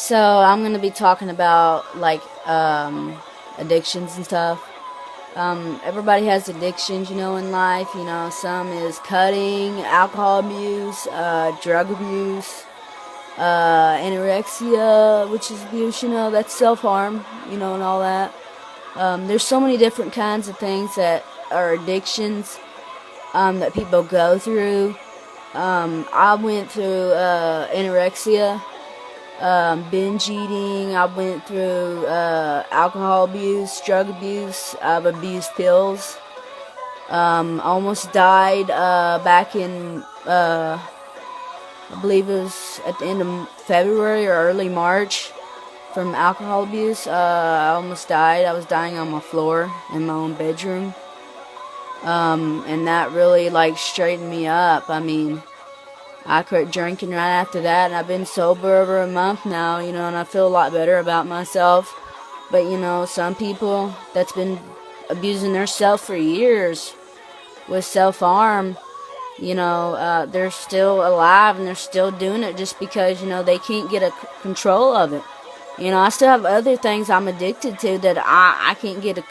So I'm gonna be talking about like addictions and stuff. Everybody has addictions, in life. Some is cutting, alcohol abuse, drug abuse, anorexia, which is abuse. That's self harm. And all that. There's so many different kinds of things that are addictions that people go through. I went through anorexia, binge eating. I went through alcohol abuse, drug abuse. I've abused pills. Almost died back in, I believe it was at the end of February or early March from alcohol abuse. I almost died. I was dying on my floor in my own bedroom. And that really straightened me up. I mean, I quit drinking right after that, and I've been sober over a month now, and I feel a lot better about myself. But, some people that's been abusing their self for years with self-harm, they're still alive and they're still doing it just because, they can't get a control of it. I still have other things I'm addicted to that I can't get a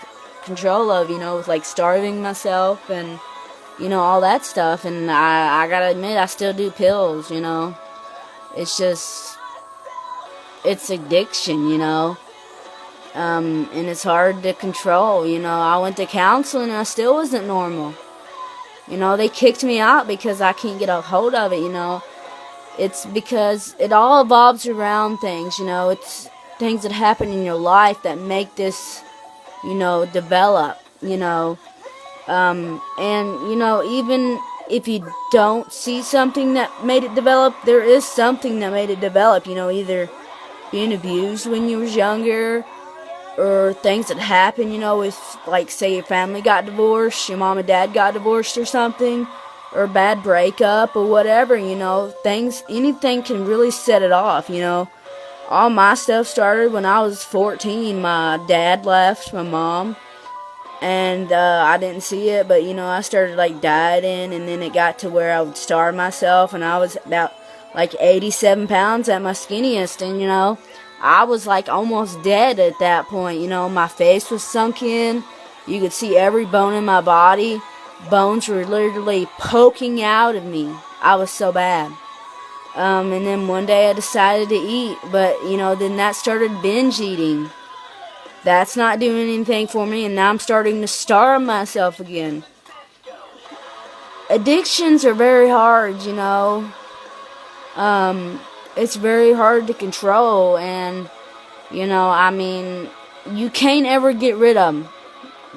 control of, with starving myself and all that stuff. And I gotta admit, I still do pills. It's just, it's addiction, and it's hard to control. I went to counseling and I still wasn't normal. They kicked me out because I can't get a hold of it. It's because it all evolves around things. It's things that happen in your life that make this develop. And even if you don't see something that made it develop, there is something that made it develop. Either being abused when you was younger, or things that happen, with, say your family got divorced, your mom and dad got divorced or something, or a bad breakup or whatever, anything can really set it off. All my stuff started when I was 14. My dad left my mom, and I didn't see it, but I started dieting, and then it got to where I would starve myself, and I was about 87 pounds at my skinniest, and I was almost dead at that point. My face was sunk in. You could see every bone in my body. Bones were literally poking out of me. I was so bad. And then one day I decided to eat, but then that started binge eating. That's not doing anything for me, and now I'm starting to starve myself again. Addictions are very hard, it's very hard to control, and, you can't ever get rid of them.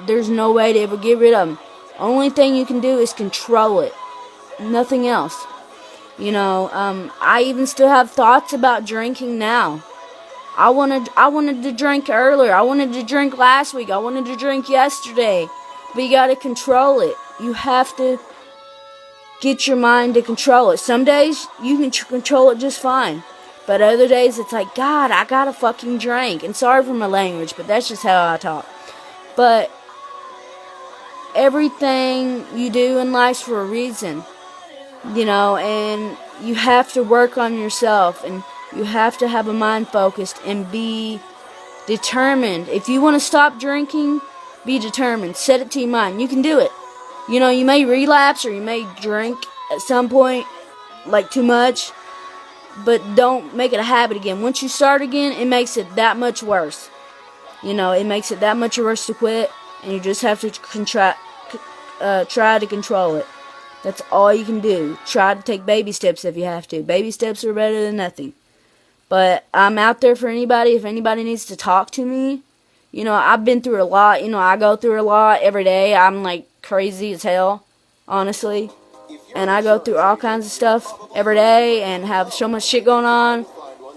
There's no way to ever get rid of them. Only thing you can do is control it. Nothing else. I even still have thoughts about drinking now. I wanted to drink earlier. I wanted to drink last week. I wanted to drink yesterday. But you gotta control it. You have to get your mind to control it. Some days you can control it just fine. But other days it's God, I gotta fucking drink. And sorry for my language, but that's just how I talk. But everything you do in life's for a reason. And you have to work on yourself, and you have to have a mind focused and be determined. If you want to stop drinking, be determined. Set it to your mind. You can do it. You may relapse or you may drink at some point, too much, but don't make it a habit again. Once you start again, it makes it that much worse. It makes it that much worse to quit, and you just have to try to control it. That's all you can do. Try to take baby steps if you have to. Baby steps are better than nothing. But I'm out there for anybody. If anybody needs to talk to me, I've been through a lot. I go through a lot every day. I'm crazy as hell, honestly. And I go through all kinds of stuff every day and have so much shit going on.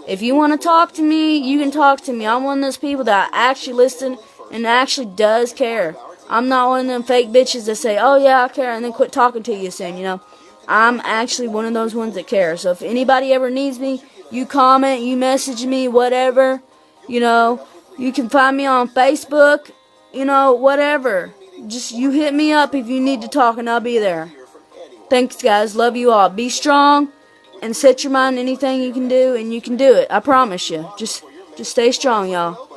If you want to talk to me, you can talk to me. I'm one of those people that actually listen and actually does care. I'm not one of them fake bitches that say, oh yeah, I care, and then quit talking to you soon, I'm actually one of those ones that care. So if anybody ever needs me, you comment, you message me, whatever. You can find me on Facebook, whatever. Just you hit me up if you need to talk, and I'll be there. Thanks, guys. Love you all. Be strong. and set your mind to anything you can do, and you can do it. I promise you. Just stay strong, y'all.